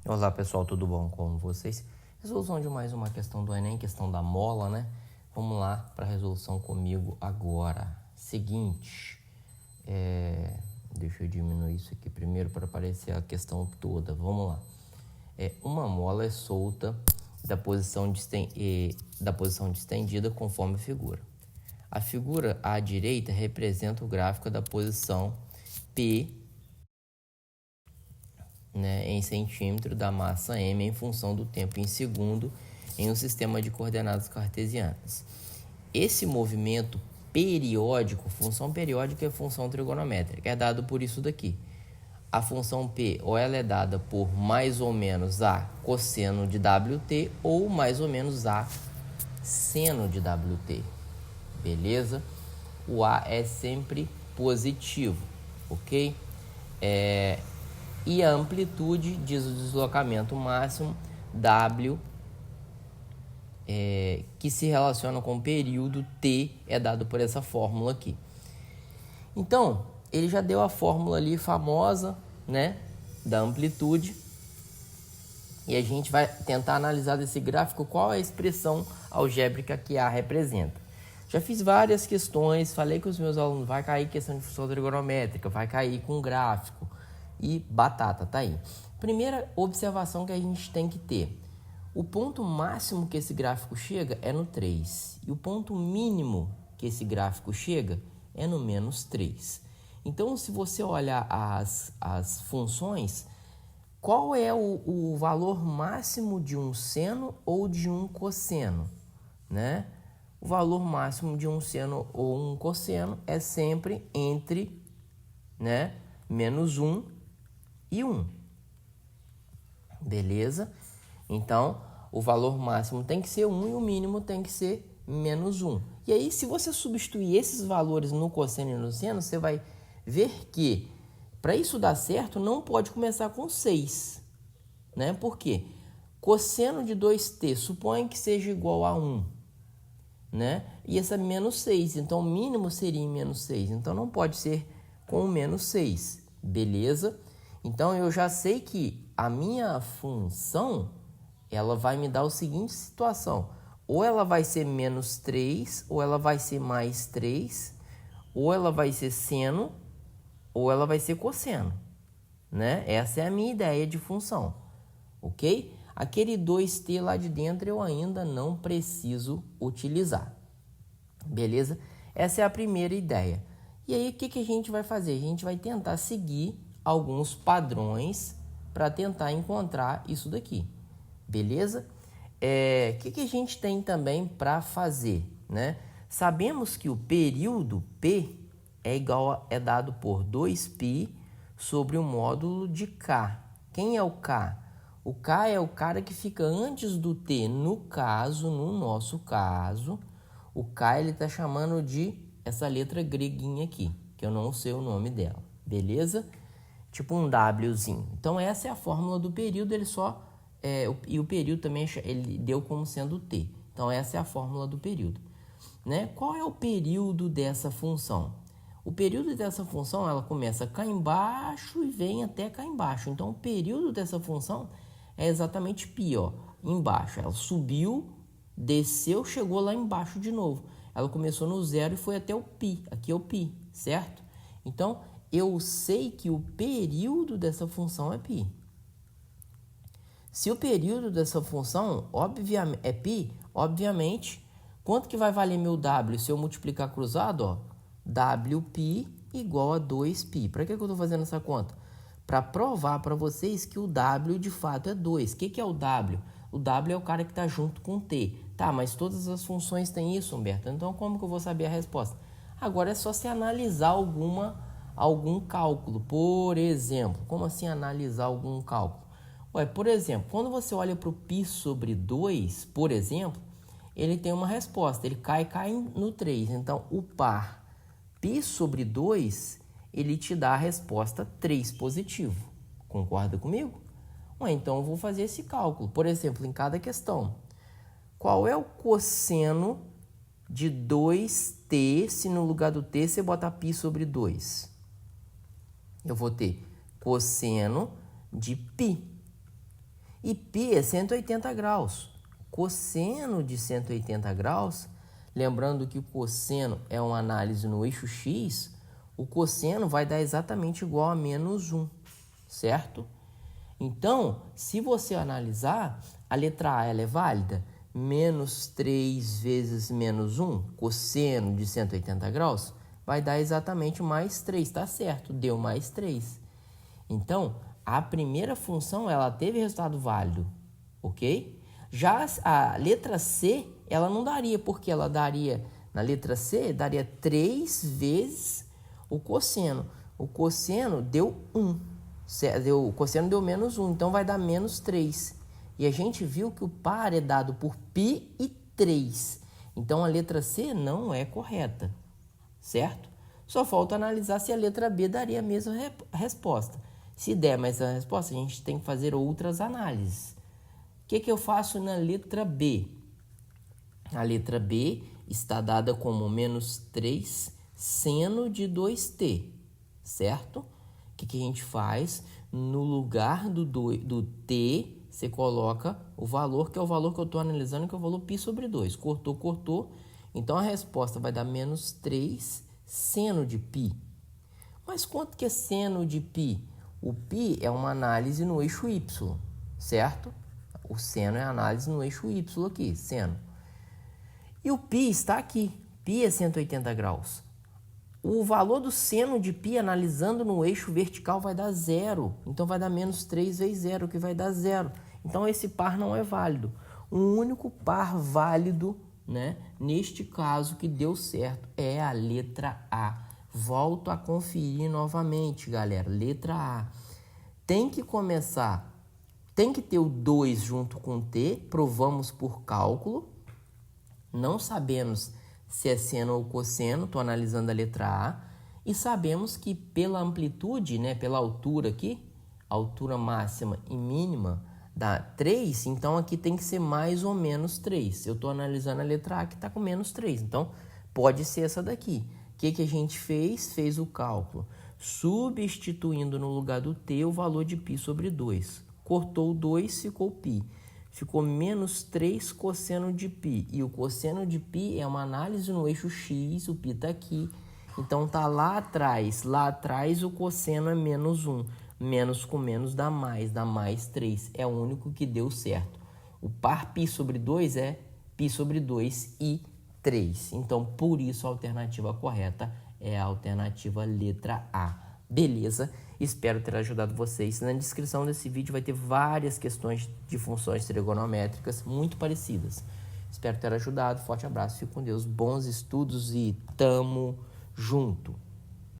Olá pessoal, tudo bom com vocês? Resolução de mais uma questão do Enem, questão da mola, né? Vamos lá para a resolução comigo agora. Seguinte, deixa eu diminuir isso aqui primeiro para aparecer a questão toda. Vamos lá. Uma mola é solta da posição distendida conforme a figura. A figura à direita representa o gráfico da posição P, né, em centímetro da massa m em função do tempo em segundo em um sistema de coordenadas cartesianas. Esse movimento periódico, função periódica é função trigonométrica, é dado por isso daqui. A função P ou ela é dada por mais ou menos A cosseno de WT ou mais ou menos A seno de WT, beleza? O A é sempre positivo, ok? E a amplitude diz o deslocamento máximo W, que se relaciona com o período T, é dado por essa fórmula aqui. Então, ele já deu a fórmula ali famosa, né, da amplitude. E a gente vai tentar analisar desse gráfico qual é a expressão algébrica que A representa. Já fiz várias questões, falei com os meus alunos, vai cair questão de função trigonométrica, vai cair com gráfico. E batata, tá aí. Primeira observação que a gente tem que ter. O ponto máximo que esse gráfico chega é no 3. E o ponto mínimo que esse gráfico chega é no menos 3. Então, se você olhar as funções, qual é o valor máximo de um seno ou de um cosseno, né? O valor máximo de um seno ou um cosseno é sempre entre, né, menos 1 e 1. Beleza? Então, o valor máximo tem que ser 1 e o mínimo tem que ser menos 1. E aí, se você substituir esses valores no cosseno e no seno, você vai ver que, para isso dar certo, não pode começar com 6. Né? Por quê? Cosseno de 2t, suponha que seja igual a 1. Né? E essa é menos 6. Então, o mínimo seria menos 6. Então, não pode ser com menos 6. Beleza? Então, eu já sei que a minha função, ela vai me dar a seguinte situação. Ou ela vai ser menos 3, ou ela vai ser mais 3, ou ela vai ser seno, ou ela vai ser cosseno. Né? Essa é a minha ideia de função. Ok? Aquele 2t lá de dentro eu ainda não preciso utilizar. Beleza? Essa é a primeira ideia. E aí, o que a gente vai fazer? A gente vai tentar seguir alguns padrões para tentar encontrar isso daqui. Beleza? O que a gente tem também para fazer? Né? Sabemos que o período P é dado por 2π sobre o módulo de K. Quem é o K? O K é o cara que fica antes do T. No nosso caso, o K ele está chamando de essa letra greguinha aqui, que eu não sei o nome dela. Beleza? Tipo um Wzinho. Então, essa é a fórmula do período, ele só... e o período também ele deu como sendo T. Então, essa é a fórmula do período. Né? Qual é o período dessa função? O período dessa função, ela começa cá embaixo e vem até cá embaixo. Então, o período dessa função é exatamente π, ó, embaixo. Ela subiu, desceu, chegou lá embaixo de novo. Ela começou no 0 e foi até o π. Aqui é o π, certo? Então, eu sei que o período dessa função é π. Se o período dessa função é π, obviamente, quanto que vai valer meu W se eu multiplicar cruzado? Ó, Wπ igual a 2π. Para que eu estou fazendo essa conta? Para provar para vocês que o W de fato é 2. O que é o W? O W é o cara que está junto com o T. Tá, mas todas as funções têm isso, Humberto. Então, como que eu vou saber a resposta? Agora é só se analisar algum cálculo. Por exemplo, como assim analisar algum cálculo? Ué, por exemplo, quando você olha para o π sobre 2, por exemplo, ele tem uma resposta. Ele cai no 3. Então, o par π sobre 2, ele te dá a resposta 3 positivo. Concorda comigo? Ué, então, eu vou fazer esse cálculo. Por exemplo, em cada questão. Qual é o cosseno de 2t se no lugar do t você botar π sobre 2? Eu vou ter cosseno de π. E π é 180 graus. Cosseno de 180 graus, lembrando que o cosseno é uma análise no eixo x, o cosseno vai dar exatamente igual a menos 1, certo? Então, se você analisar, a letra A ela é válida? Menos 3 vezes menos 1, cosseno de 180 graus, vai dar exatamente mais 3, tá certo? Deu mais 3. Então, a primeira função, ela teve resultado válido, ok? Já a letra C, ela não daria, porque ela daria, na letra C, daria 3 vezes o cosseno. O cosseno deu 1, o cosseno deu menos 1, então vai dar menos 3. E a gente viu que o par é dado por π e 3. Então, a letra C não é correta, certo? Só falta analisar se a letra B daria a mesma resposta. Se der mais a resposta, a gente tem que fazer outras análises. O que eu faço na letra B? A letra B está dada como menos 3 seno de 2t, certo? O que a gente faz? No lugar do t, você coloca o valor, que é o valor que eu estou analisando, que é o valor π sobre 2. Cortou, cortou. Então, a resposta vai dar menos 3 seno de π. Mas quanto que é seno de π? O π é uma análise no eixo y, certo? O seno é a análise no eixo y aqui, seno. E o π está aqui. π é 180 graus. O valor do seno de π analisando no eixo vertical vai dar 0. Então, vai dar menos 3 vezes 0, que vai dar 0. Então, esse par não é válido. O único par válido, né, neste caso que deu certo é a letra A. Volto a conferir novamente, galera. Letra A. Tem que começar, tem que ter o 2 junto com o t, provamos por cálculo. Não sabemos se é seno ou cosseno, estou analisando a letra A. E sabemos que pela amplitude, né, pela altura aqui, altura máxima e mínima, dá 3, então aqui tem que ser mais ou menos 3. Eu estou analisando a letra A que está com menos 3, então pode ser essa daqui. O que a gente fez? Fez o cálculo, substituindo no lugar do t o valor de π sobre 2. Cortou o 2, ficou π. Ficou menos 3 cosseno de π. E o cosseno de π é uma análise no eixo x, o π está aqui. Então, está lá atrás. Lá atrás, o cosseno é menos 1. Menos com menos dá mais 3. É o único que deu certo. O par π sobre 2 é π sobre 2 e 3. Então, por isso, a alternativa correta é a alternativa letra A. Beleza? Espero ter ajudado vocês. Na descrição desse vídeo vai ter várias questões de funções trigonométricas muito parecidas. Espero ter ajudado. Forte abraço, fique com Deus. Bons estudos e tamo junto!